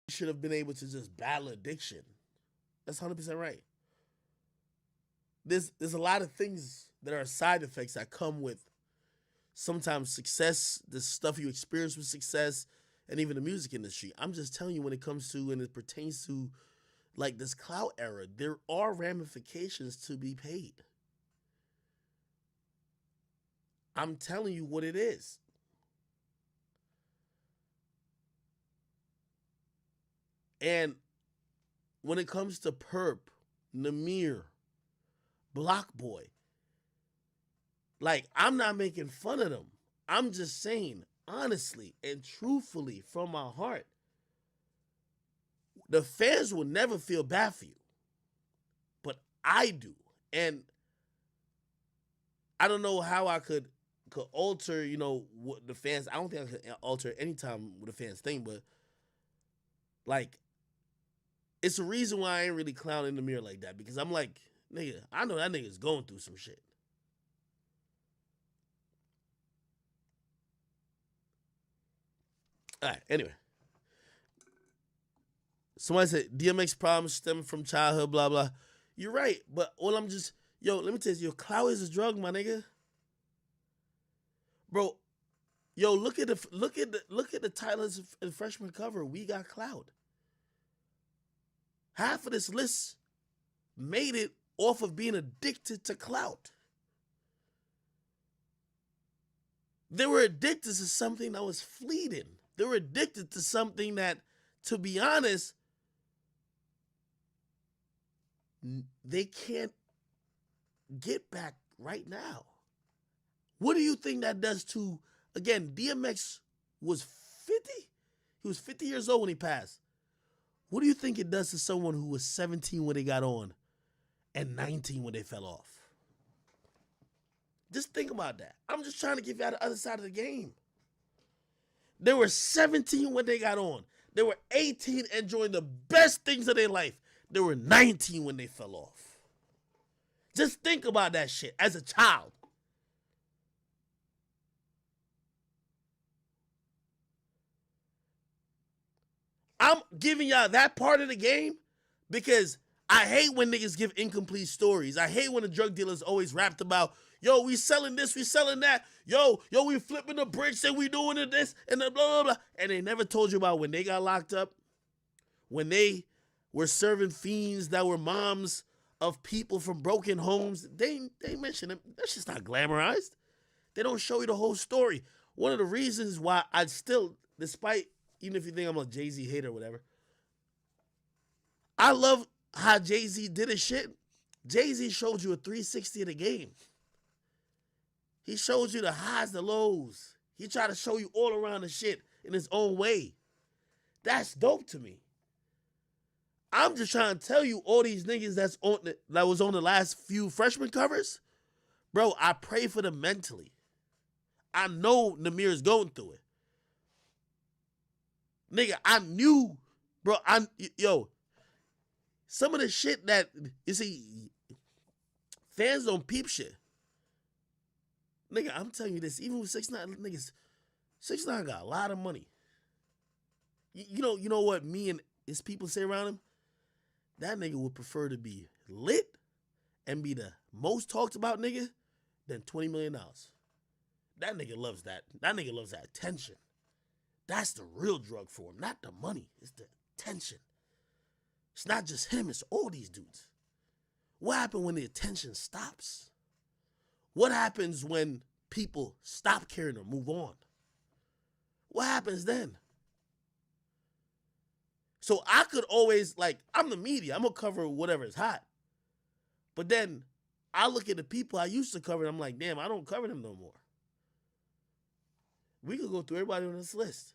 should have been able to just battle addiction. That's 100% right. There's a lot of things that are side effects that come with sometimes success, the stuff you experience with success, and even the music industry. I'm just telling you when it comes to and it pertains to like this clout era, there are ramifications to be paid. I'm telling you what it is. And when it comes to Perp, Namir, Block Boy, like I'm not making fun of them. I'm just saying honestly and truthfully from my heart, the fans will never feel bad for you, but I do. And I don't know how I could alter, what the fans. I don't think I could alter any time with the fans thing, but like it's a reason why I ain't really clowning the mirror like that because I'm like, nigga, I know that nigga's going through some shit. All right, anyway. Somebody said DMX problems stem from childhood, blah blah. You're right, but all I'm just let me tell you, your clout is a drug, my nigga. Bro, look at the titles and freshman cover. We got clout. Half of this list made it off of being addicted to clout. They were addicted to something that was fleeting. They were addicted to something that, to be honest, they can't get back right now. What do you think that does to, again, DMX was 50? He was 50 years old when he passed. What do you think it does to someone who was 17 when they got on and 19 when they fell off? Just think about that. I'm just trying to give you out the other side of the game. They were 17 when they got on. They were 18 enjoying the best things of their life. They were 19 when they fell off. Just think about that shit as a child. I'm giving y'all that part of the game because I hate when niggas give incomplete stories. I hate when the drug dealers always rapped about, yo, we selling this, we selling that. Yo, we flipping the bricks and we doing this and the blah, blah, blah. And they never told you about when they got locked up, when they were serving fiends that were moms of people from broken homes. They mention them. That's just not glamorized. They don't show you the whole story. One of the reasons why I still, despite, even if you think I'm a Jay-Z hater or whatever, I love how Jay-Z did his shit. Jay-Z showed you a 360 of the game. He showed you the highs, the lows. He tried to show you all around the shit in his own way. That's dope to me. I'm just trying to tell you, all these niggas that was on the last few freshman covers, bro, I pray for them mentally. I know Namir's going through it. Nigga, I knew, bro, some of the shit that, you see, fans don't peep shit. Nigga, I'm telling you this, even with 6ix9ine, niggas, 6ix9ine got a lot of money. You know what me and his people say around him? That nigga would prefer to be lit and be the most talked about nigga than $20 million. That nigga loves that. That nigga loves that attention. That's the real drug for him, not the money. It's the attention. It's not just him, it's all these dudes. What happens when the attention stops? What happens when people stop caring or move on? What happens then? So I could always, like, I'm the media. I'm going to cover whatever is hot. But then I look at the people I used to cover and I'm like, damn, I don't cover them no more. We could go through everybody on this list.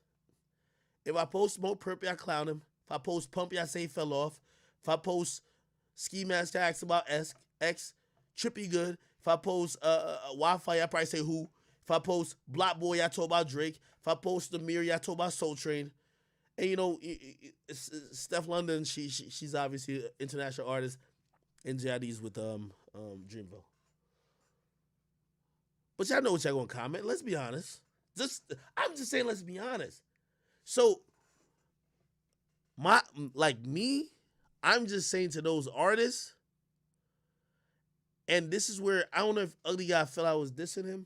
If I post Smoke Perp, I clown him. If I post Pump, I say he fell off. If I post Ski Mask X about X, Trippy Good. If I post Wi-Fi, I probably say who. If I post Block Boy, I talk about Drake. If I post The Mirror, I talk about Soul Train. And you know, Steph London, she's obviously an international artist, and JID's with Dreamville. But y'all know what y'all gonna comment. Let's be honest. I'm just saying, let's be honest. So My like me, I'm just saying to those artists, and this is where I don't know if Ugly Guy felt I was dissing him.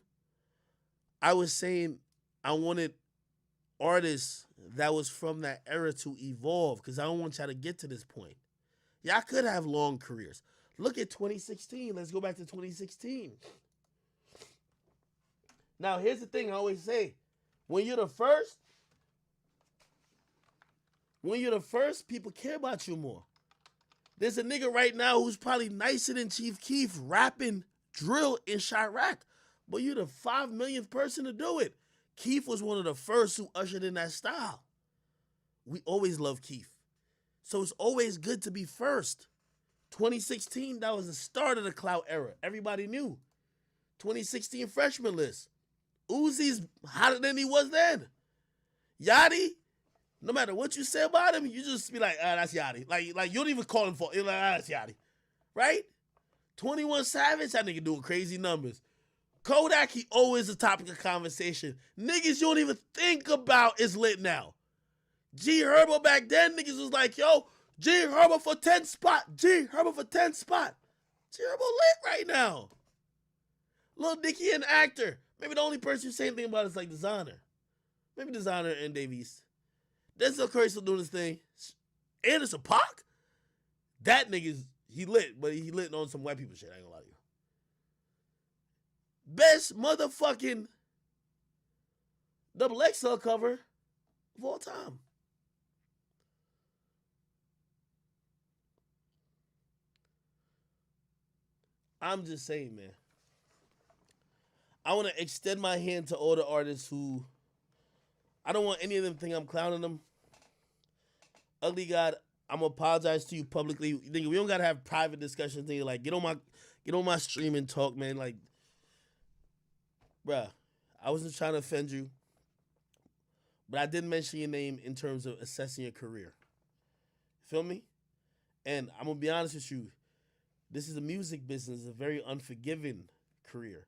I was saying I wanted artists that was from that era to evolve because I don't want y'all to get to this point. Y'all could have long careers. Look at 2016. Let's go back to 2016. Now, here's the thing I always say. When you're the first, people care about you more. There's a nigga right now who's probably nicer than Chief Keef rapping drill in Chirac. But you're the 5 millionth person to do it. Keef was one of the first who ushered in that style. We always love Keef. So it's always good to be first. 2016, that was the start of the clout era. Everybody knew. 2016 freshman list. Uzi's hotter than he was then. Yachty, no matter what you say about him, you just be like, that's Yachty. Like you don't even call him for it. You're like, that's Yachty. Right? 21 Savage, that nigga doing crazy numbers. Kodak, he always a topic of conversation. Niggas you don't even think about is lit now. G Herbo back then, niggas was like, yo, G Herbo for 10 spot. G Herbo for 10 spot. G Herbo lit right now. Lil Dicky an actor. Maybe the only person you say anything about is like Designer. Maybe Designer and Dave East. Denzel Curry still doing his thing. Anderson Paak? That nigga's, he lit, but he lit on some white people shit. I ain't gonna lie to you. Best motherfucking double XL cover of all time. I'm just saying, man. I want to extend my hand to all the artists who, I don't want any of them to think I'm clowning them. Ugly God, I'm gonna apologize to you publicly. Nigga, we don't gotta have private discussions. Nigga, like get on my stream and talk, man. Like, bruh, I wasn't trying to offend you, but I did mention your name in terms of assessing your career. Feel me? And I'm gonna be honest with you. This is a music business, a very unforgiving career.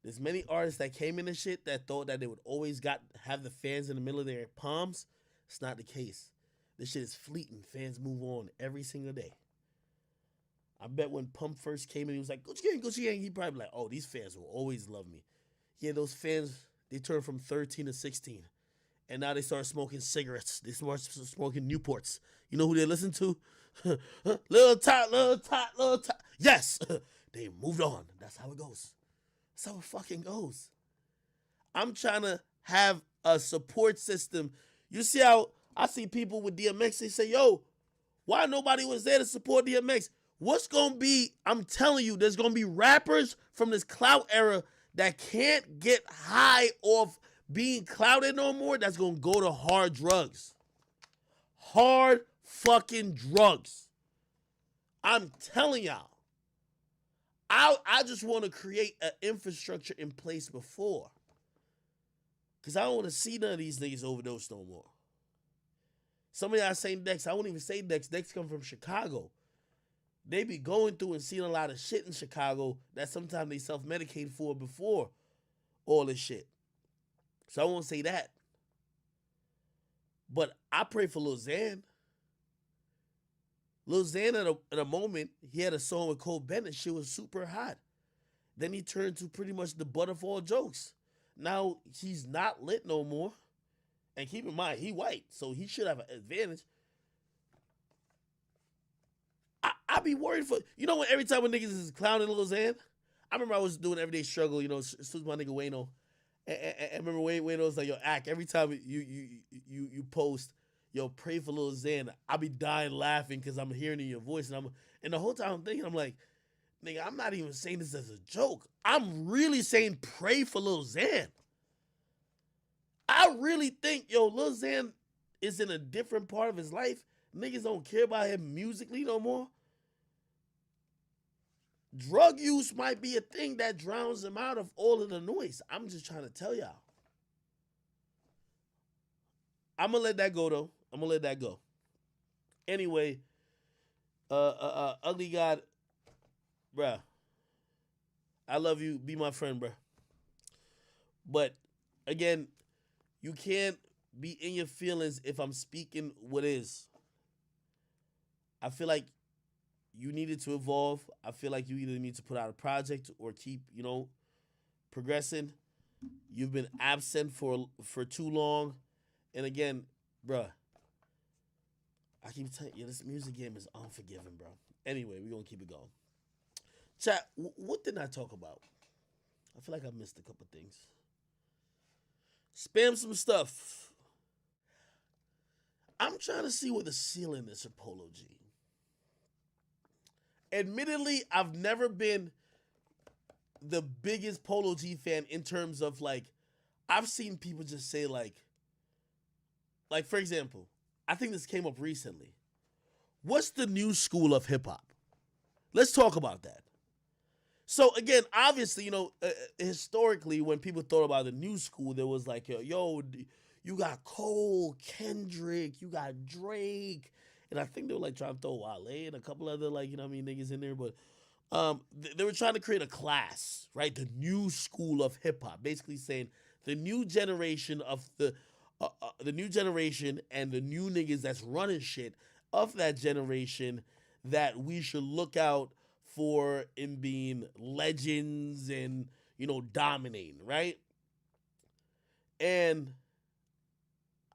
There's many artists that came in and shit that thought that they would always have the fans in the middle of their palms. It's not the case. This shit is fleeting. Fans move on every single day. I bet when Pump first came in, he was like, Gucci Gang, Gucci Gang. He probably like, oh, these fans will always love me. Yeah, those fans, they turned from 13 to 16. And now they start smoking cigarettes. They start smoking Newports. You know who they listen to? Little Tot, Little Tot, Little Tot. Yes! They moved on. That's how it goes. That's how it fucking goes. I'm trying to have a support system. You see how I see people with DMX, they say, yo, why nobody was there to support DMX? What's going to be, I'm telling you, there's going to be rappers from this clout era that can't get high off being clouded no more, that's going to go to hard drugs. Hard fucking drugs. I'm telling y'all. I just want to create an infrastructure in place before. Because I don't want to see none of these niggas overdose no more. Some of y'all saying Dex, I won't even say Dex. Dex come from Chicago. They be going through and seeing a lot of shit in Chicago that sometimes they self-medicate for before all this shit. So I won't say that. But I pray for Lil Xan. Lil Xan at a moment, he had a song with Cole Bennett. Shit was super hot. Then he turned to pretty much the butt of all jokes. Now he's not lit no more. And keep in mind, he white, so he should have an advantage. I be worried for, you know what, every time when niggas is clowning Lil Xan, I remember I was doing Everyday Struggle, you know, as soon as my nigga Wayno. And remember Wayno was like, yo, Ack, every time you post, yo, pray for Lil Xan, I be dying laughing because I'm hearing in your voice. And the whole time I'm thinking, I'm like, nigga, I'm not even saying this as a joke. I'm really saying pray for Lil Xan. I really think, yo, Lil Xan is in a different part of his life. Niggas don't care about him musically no more. Drug use might be a thing that drowns him out of all of the noise. I'm just trying to tell y'all. I'm going to let that go, though. I'm going to let that go. Anyway, Ugly God, bruh, I love you. Be my friend, bruh. But, again, you can't be in your feelings if I'm speaking what is. I feel like you needed to evolve. I feel like you either need to put out a project or keep, progressing. You've been absent for too long. And again, bruh, I keep telling you, this music game is unforgiving, bro. Anyway, we're gonna keep it going. Chat, what did I talk about? I feel like I missed a couple things. Spam some stuff. I'm trying to see what the ceiling is for Polo G. Admittedly, I've never been the biggest Polo G fan in terms of like, I've seen people just say like for example, I think this came up recently. What's the new school of hip hop? Let's talk about that. So again, obviously, historically, when people thought about the new school, there was like, yo, you got Cole, Kendrick, you got Drake, and I think they were like trying to throw Wale and a couple other like niggas in there, but they were trying to create a class, right? The new school of hip hop, basically saying the new generation of the new generation and the new niggas that's running shit of that generation that we should look out for in being legends and dominating, right? And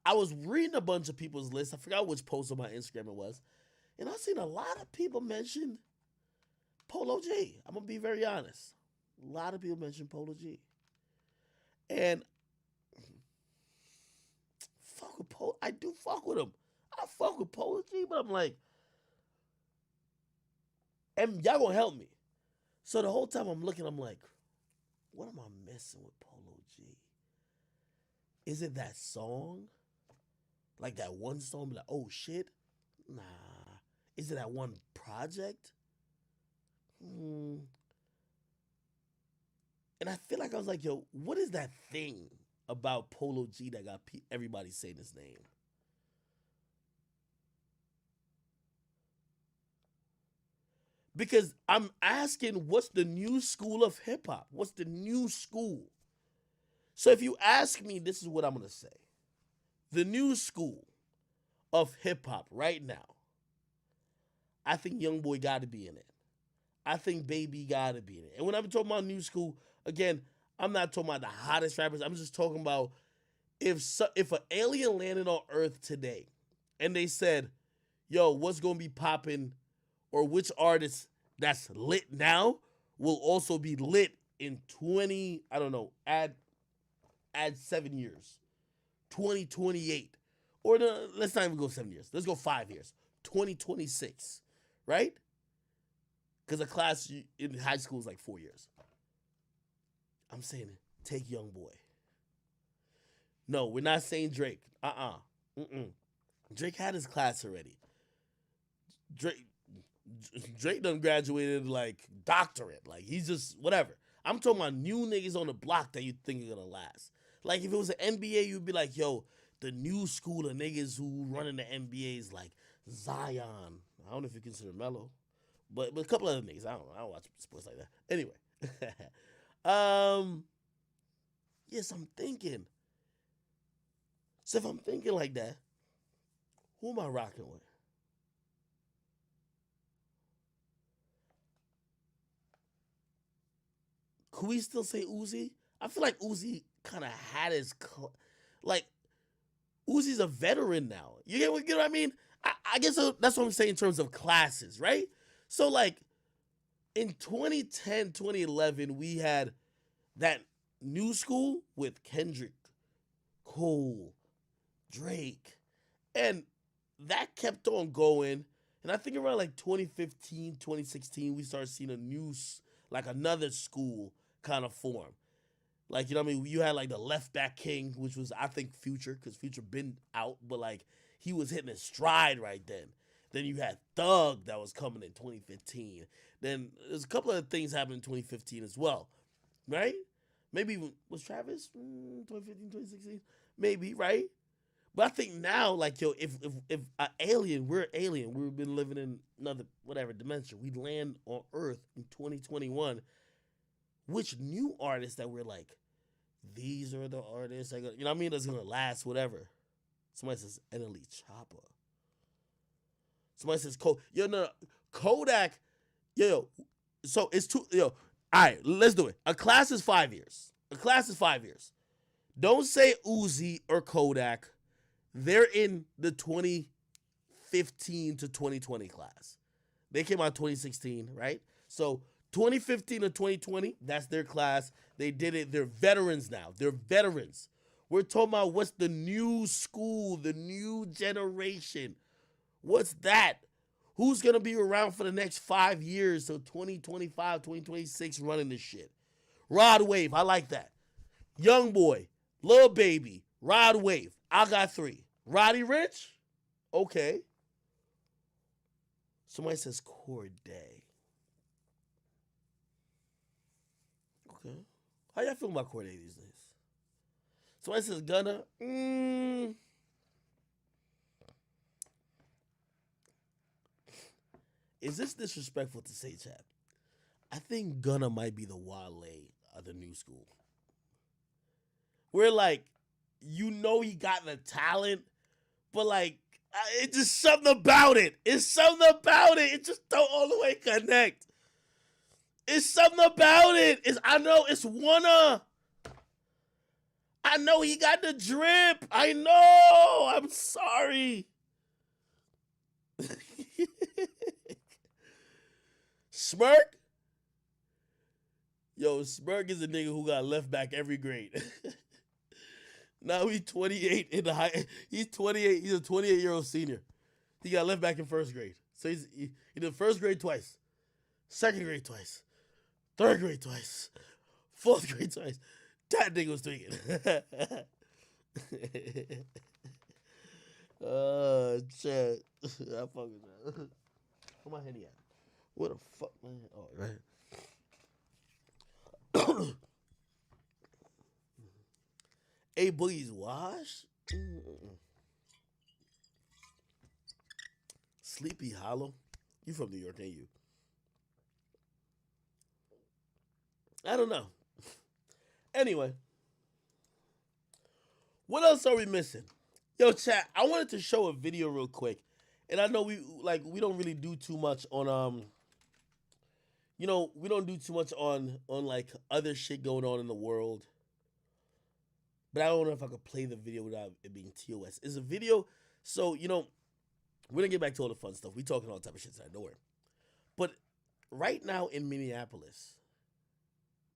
I was reading a bunch of people's lists. I forgot which post on my Instagram it was, and I've seen a lot of people mention Polo G. I'm gonna be very honest. A lot of people mention Polo G, and fuck with Polo. I do fuck with him. I fuck with Polo G, but I'm like, and y'all gonna help me. So the whole time I'm looking, I'm like, what am I missing with Polo G? Is it that song? Like that one song, like, oh shit? Nah. Is it that one project? And I feel like I was like, yo, what is that thing about Polo G that got everybody saying his name? Because I'm asking, what's the new school of hip hop? What's the new school? So if you ask me, this is what I'm going to say. The new school of hip hop right now, I think Youngboy got to be in it. I think Baby got to be in it. And when I'm talking about new school, again, I'm not talking about the hottest rappers. I'm just talking about if an alien landed on Earth today and they said, yo, what's going to be popping, or which artist that's lit now will also be lit in 20, I don't know, add 7 years, 2028. Or let's not even go 7 years. Let's go 5 years. 2026, right? Because a class in high school is like 4 years. I'm saying take Youngboy. No, we're not saying Drake. Drake had his class already. Drake done graduated like doctorate. Like he's just whatever. I'm talking about new niggas on the block that you think are gonna last. Like if it was an NBA, you'd be like, yo, the new school of niggas who running the NBA is like Zion. I don't know if you consider Melo, but a couple other niggas. I don't watch sports like that. Anyway, yes, I'm thinking. So if I'm thinking like that, who am I rocking with? Could we still say Uzi? I feel like Uzi kind of had his like Uzi's a veteran now. You get what I mean? I guess that's what I'm saying in terms of classes, right? So like in 2010, 2011, we had that new school with Kendrick, Cole, Drake, and that kept on going. And I think around like 2015, 2016, we started seeing like another school kind of form. Like, you know what I mean? You had like the left back king, which was, I think, Future, because Future been out, but like he was hitting his stride right then. Then you had Thug that was coming in 2015. Then there's a couple of things happening in 2015 as well, right? Maybe was Travis 2015, 2016? Maybe, right? But I think now, like, yo, if we're alien, we've been living in another whatever dimension. We land on Earth in 2021. Which new artists that we're like, these are the artists that you know what I mean? That's gonna last, whatever. Somebody says NLE Chopper. Somebody says Kodak. Yo, no, Kodak. Yo, so it's two. Yo, all right, let's do it. A class is 5 years. A class is 5 years. Don't say Uzi or Kodak. They're in the 2015 to 2020 class. They came out 2016, right? So 2015 to 2020, that's their class. They did it. They're veterans now. They're veterans. We're talking about what's the new school, the new generation. What's that? Who's going to be around for the next 5 years, so 2025, 2026, running this shit? Rod Wave, I like that. Young Boy, Lil Baby, Rod Wave. I got 3. Roddy Ricch? Okay. Somebody says Corday. Okay. How y'all feel about Corday these days? Somebody says Gunna. Is this disrespectful to say, chat? I think Gunna might be the Wale of the new school. Where, like, you know he got the talent, but, like, it's just something about it. It's something about it. It just don't all the way connect. It's something about it. I know it's Wanna. I know he got the drip. I know. I'm sorry. Smirk? Yo, Smirk is a nigga who got left back every grade. Now he's 28 in the high. He's 28. He's a 28-year-old senior. He got left back in first grade. So he did first grade twice, second grade twice, third grade twice, fourth grade twice. That nigga was tweaking. Shit. I fucking know. Where my Henny at? Where the fuck, man? Oh, right. A Boogie's wash? Sleepy Hollow? You from New York, ain't you? I don't know. Anyway. What else are we missing? Yo, chat, I wanted to show a video real quick. And I know we don't really do too much on we don't do too much on like other shit going on in the world. But I don't know if I could play the video without it being TOS. It's a video, so, we're going to get back to all the fun stuff. We talking all type of shit tonight, don't worry. But right now in Minneapolis,